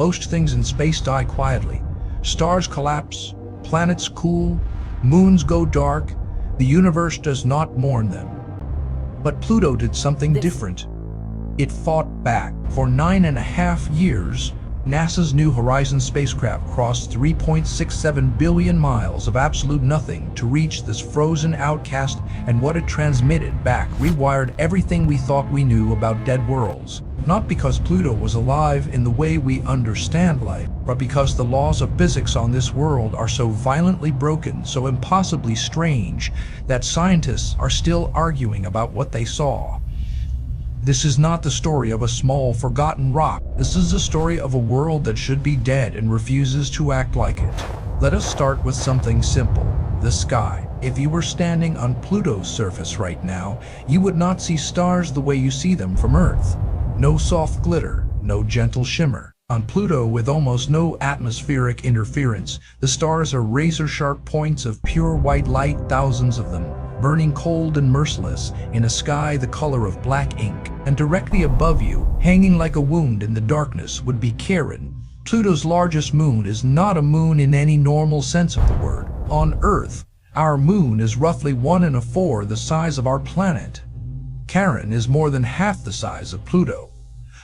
most things in space die quietly. Stars collapse, planets cool, moons go dark. The universe does not mourn them. But Pluto did something different. It fought back. For 9.5 years, NASA's New Horizons spacecraft crossed 3.67 billion miles of absolute nothing to reach this frozen outcast, and what it transmitted back rewired everything we thought we knew about dead worlds. Not because Pluto was alive in the way we understand life, but because the laws of physics on this world are so violently broken, so impossibly strange, that scientists are still arguing about what they saw. This is not the story of a small, forgotten rock. This is the story of a world that should be dead and refuses to act like it. Let us start with something simple: the sky. If you were standing on Pluto's surface right now, you would not see stars the way you see them from Earth. No soft glitter, no gentle shimmer. On Pluto, with almost no atmospheric interference, the stars are razor-sharp points of pure white light, thousands of them, burning cold and merciless in a sky the color of black ink. And directly above you, hanging like a wound in the darkness, would be Charon. Pluto's largest moon is not a moon in any normal sense of the word. On Earth, our moon is roughly 1/4 the size of our planet. Charon is more than half the size of Pluto.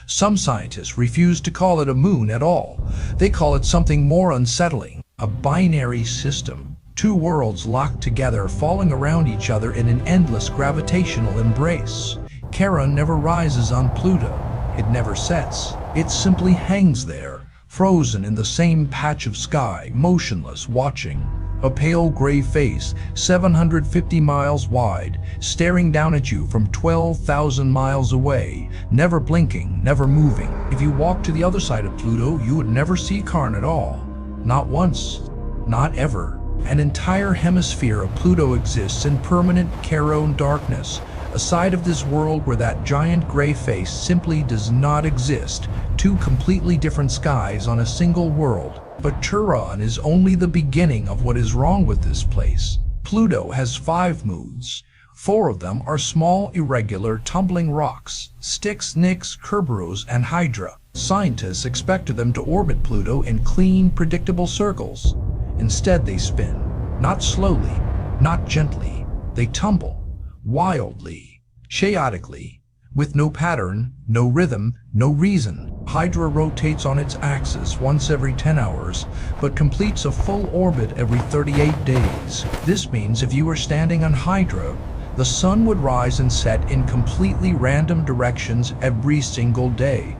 Some scientists refuse to call it a moon at all. They call it something more unsettling: a binary system. Two worlds locked together, falling around each other in an endless gravitational embrace. Charon never rises on Pluto. It never sets. It simply hangs there, frozen in the same patch of sky, motionless, watching. A pale gray face, 750 miles wide, staring down at you from 12,000 miles away, never blinking, never moving. If you walked to the other side of Pluto, you would never see Charon at all. Not once. Not ever. An entire hemisphere of Pluto exists in permanent Charon darkness, a side of this world where that giant gray face simply does not exist. Two completely different skies on a single world. But Charon is only the beginning of what is wrong with this place. Pluto has 5 moons. 4 of them are small, irregular, tumbling rocks: Styx, Nix, Kerberos, and Hydra. Scientists expected them to orbit Pluto in clean, predictable circles. Instead, they spin. Not slowly, not gently. They tumble. Wildly, chaotically, with no pattern, no rhythm, no reason. Hydra rotates on its axis once every 10 hours, but completes a full orbit every 38 days. This means if you were standing on Hydra, the sun would rise and set in completely random directions every single day.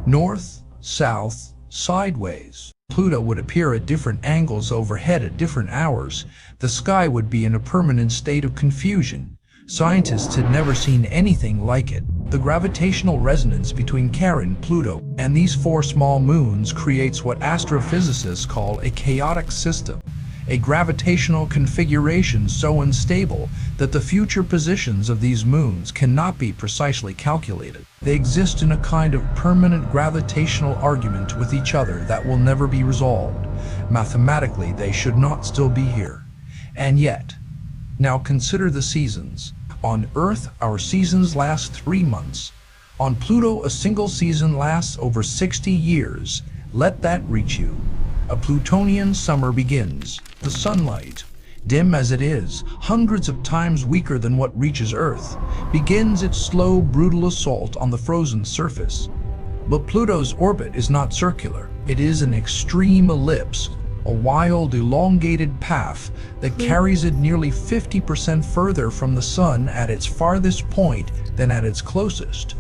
North, south, sideways. Pluto would appear at different angles overhead at different hours. The sky would be in a permanent state of confusion. Scientists had never seen anything like it. The gravitational resonance between Charon, Pluto, and these 4 small moons creates what astrophysicists call a chaotic system, a gravitational configuration so unstable that the future positions of these moons cannot be precisely calculated. They exist in a kind of permanent gravitational argument with each other that will never be resolved. Mathematically, they should not still be here. And yet, now consider the seasons. On Earth, our seasons last 3 months. On Pluto, a single season lasts over 60 years. Let that reach you. A Plutonian summer begins. The sunlight, dim as it is, hundreds of times weaker than what reaches Earth, begins its slow, brutal assault on the frozen surface. But Pluto's orbit is not circular. It is an extreme ellipse, a wild, elongated path that carries it nearly 50% further from the sun at its farthest point than at its closest.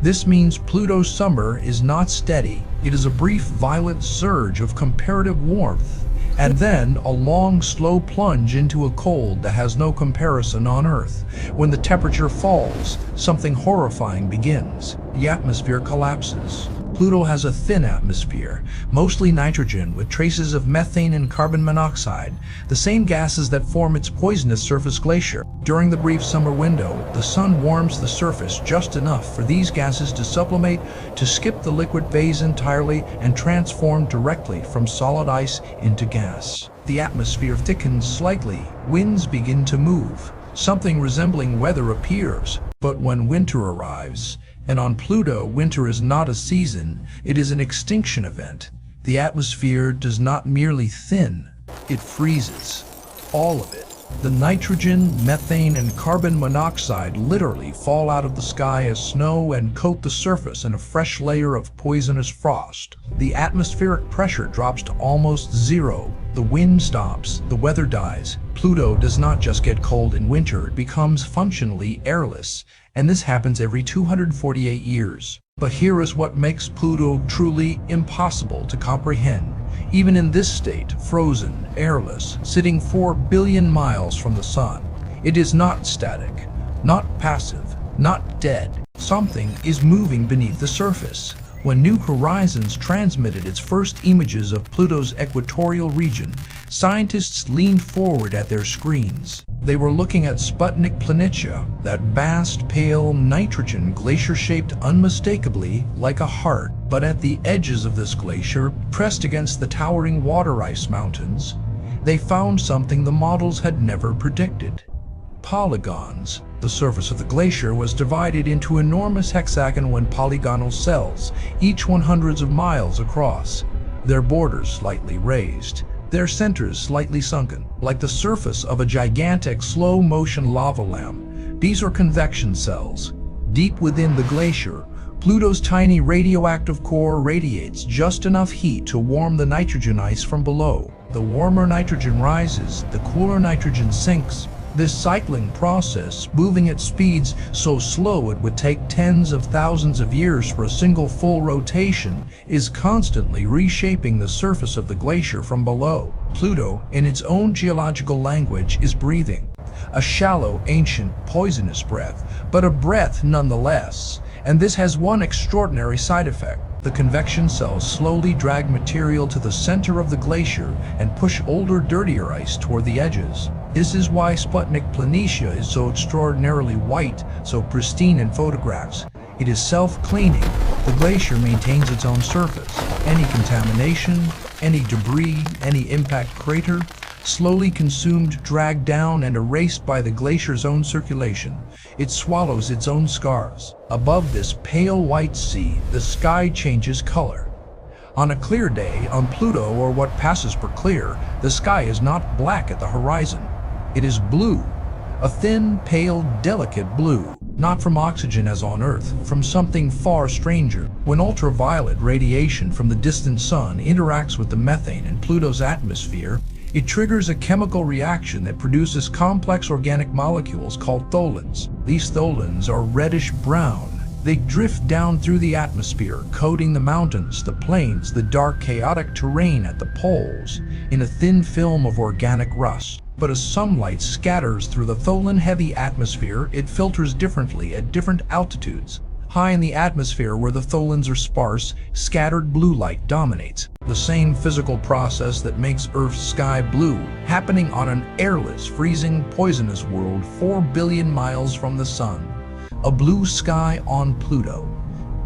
This means Pluto's summer is not steady. It is a brief, violent surge of comparative warmth, and then a long, slow plunge into a cold that has no comparison on Earth. When the temperature falls, something horrifying begins. The atmosphere collapses. Pluto has a thin atmosphere, mostly nitrogen with traces of methane and carbon monoxide, the same gases that form its poisonous surface glacier. During the brief summer window, the sun warms the surface just enough for these gases to sublimate, to skip the liquid phase entirely, and transform directly from solid ice into gas. The atmosphere thickens slightly, winds begin to move. Something resembling weather appears, But when winter arrives, and on Pluto winter is not a season, it is an extinction event. The atmosphere does not merely thin, it freezes. All of it. The nitrogen, methane, and carbon monoxide literally fall out of the sky as snow and coat the surface in a fresh layer of poisonous frost. The atmospheric pressure drops to almost zero. The wind stops, the weather dies. Pluto does not just get cold in winter, it becomes functionally airless, and this happens every 248 years. But here is what makes Pluto truly impossible to comprehend. Even in this state, frozen, airless, sitting 4 billion miles from the sun, it is not static, not passive, not dead. Something is moving beneath the surface. When New Horizons transmitted its first images of Pluto's equatorial region, scientists leaned forward at their screens. They were looking at Sputnik Planitia, that vast, pale, nitrogen glacier shaped unmistakably like a heart. But at the edges of this glacier, pressed against the towering water ice mountains, they found something the models had never predicted. Polygons. The surface of the glacier was divided into enormous hexagonal polygonal cells, each 100s of miles across, their borders slightly raised, their centers slightly sunken, like the surface of a gigantic slow-motion lava lamp. These are convection cells. Deep within the glacier, Pluto's tiny radioactive core radiates just enough heat to warm the nitrogen ice from below. The warmer nitrogen rises, the cooler nitrogen sinks. This cycling process, moving at speeds so slow it would take tens of thousands of years for a single full rotation, is constantly reshaping the surface of the glacier from below. Pluto, in its own geological language, is breathing. A shallow, ancient, poisonous breath, but a breath nonetheless. And this has one extraordinary side effect. The convection cells slowly drag material to the center of the glacier and push older, dirtier ice toward the edges. This is why Sputnik Planitia is so extraordinarily white, so pristine in photographs. It is self-cleaning. The glacier maintains its own surface. Any contamination, any debris, any impact crater, slowly consumed, dragged down, and erased by the glacier's own circulation. It swallows its own scars. Above this pale white sea, the sky changes color. On a clear day, on Pluto, or what passes for clear, the sky is not black at the horizon. It is blue. A thin, pale, delicate blue. Not from oxygen as on Earth, from something far stranger. When ultraviolet radiation from the distant sun interacts with the methane in Pluto's atmosphere, it triggers a chemical reaction that produces complex organic molecules called tholins. These tholins are reddish-brown. They drift down through the atmosphere, coating the mountains, the plains, the dark, chaotic terrain at the poles, in a thin film of organic rust. But as sunlight scatters through the tholin-heavy atmosphere, it filters differently at different altitudes. High in the atmosphere where the tholins are sparse, scattered blue light dominates. The same physical process that makes Earth's sky blue, happening on an airless, freezing, poisonous world 4 billion miles from the sun. A blue sky on Pluto.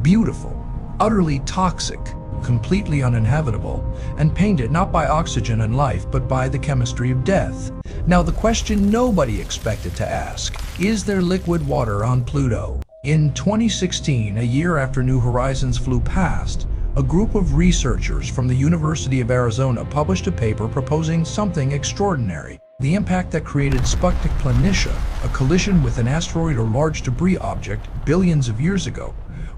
Beautiful, utterly toxic, completely uninhabitable, and painted not by oxygen and life, but by the chemistry of death. Now the question nobody expected to ask, is there liquid water on Pluto? In 2016, a year after New Horizons flew past, a group of researchers from the University of Arizona published a paper proposing something extraordinary. The impact that created Sputnik Planitia, a collision with an asteroid or large debris object billions of years ago,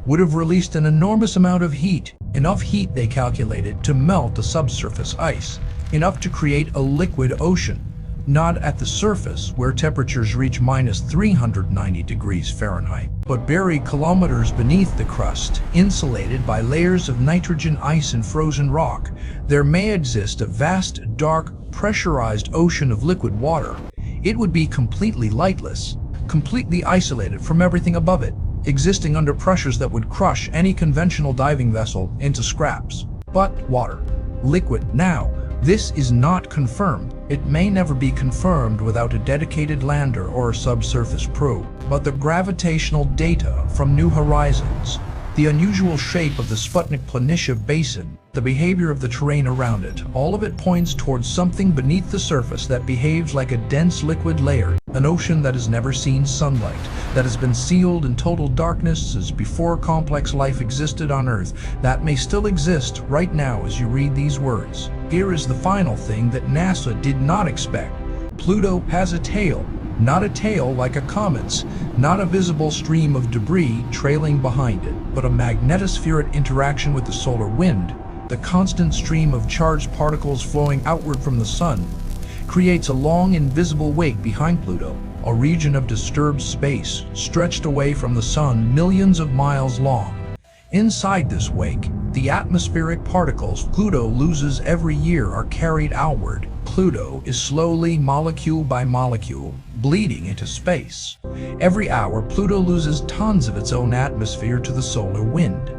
would have released an enormous amount of heat. Enough heat, they calculated, to melt the subsurface ice. Enough to create a liquid ocean. Not at the surface, where temperatures reach minus 390 degrees Fahrenheit, but buried kilometers beneath the crust, insulated by layers of nitrogen ice and frozen rock. There may exist a vast, dark, pressurized ocean of liquid water. It would be completely lightless, completely isolated from everything above it, existing under pressures that would crush any conventional diving vessel into scraps. But water. Liquid now. This is not confirmed. It may never be confirmed without a dedicated lander or a subsurface probe. But the gravitational data from New Horizons, the unusual shape of the Sputnik Planitia basin, the behavior of the terrain around it, all of it points towards something beneath the surface that behaves like a dense liquid layer. An ocean that has never seen sunlight, that has been sealed in total darkness as before complex life existed on Earth, that may still exist right now as you read these words. Here is the final thing that NASA did not expect. Pluto has a tail. Not a tail like a comet's, not a visible stream of debris trailing behind it, but a magnetosphere at interaction with the solar wind. The constant stream of charged particles flowing outward from the sun creates a long invisible wake behind Pluto, a region of disturbed space stretched away from the sun millions of miles long. Inside this wake, the atmospheric particles Pluto loses every year are carried outward. Pluto is slowly, molecule by molecule, bleeding into space. Every hour, Pluto loses tons of its own atmosphere to the solar wind.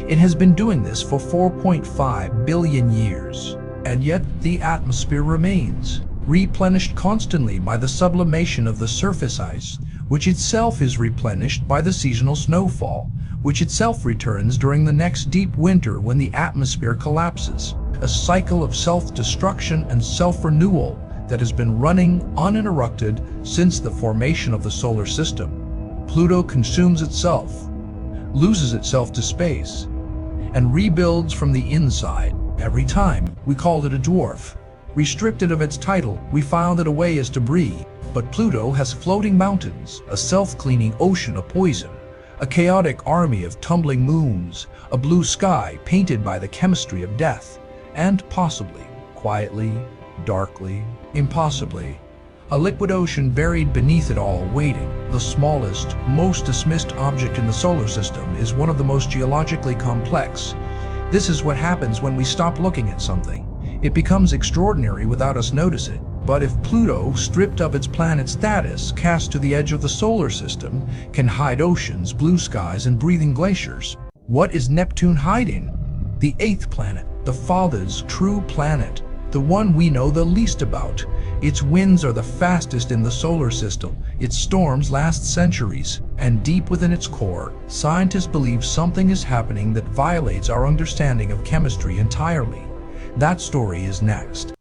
It has been doing this for 4.5 billion years, and yet the atmosphere remains, replenished constantly by the sublimation of the surface ice, which itself is replenished by the seasonal snowfall, which itself returns during the next deep winter when the atmosphere collapses. A cycle of self-destruction and self-renewal that has been running uninterrupted since the formation of the solar system. Pluto consumes itself, loses itself to space, and rebuilds from the inside. Every time, we called it a dwarf. Restricted of its title, we filed it away as debris. But Pluto has floating mountains, a self-cleaning ocean of poison, a chaotic army of tumbling moons, a blue sky painted by the chemistry of death, and possibly, quietly, darkly, impossibly, a liquid ocean buried beneath it all waiting. The smallest, most dismissed object in the solar system is one of the most geologically complex. This is what happens when we stop looking at something. It becomes extraordinary without us noticing it. But if Pluto, stripped of its planet status, cast to the edge of the solar system, can hide oceans, blue skies, and breathing glaciers, what is Neptune hiding? The eighth planet, the Father's true planet, the one we know the least about. Its winds are the fastest in the solar system, its storms last centuries, and deep within its core, scientists believe something is happening that violates our understanding of chemistry entirely. That story is next.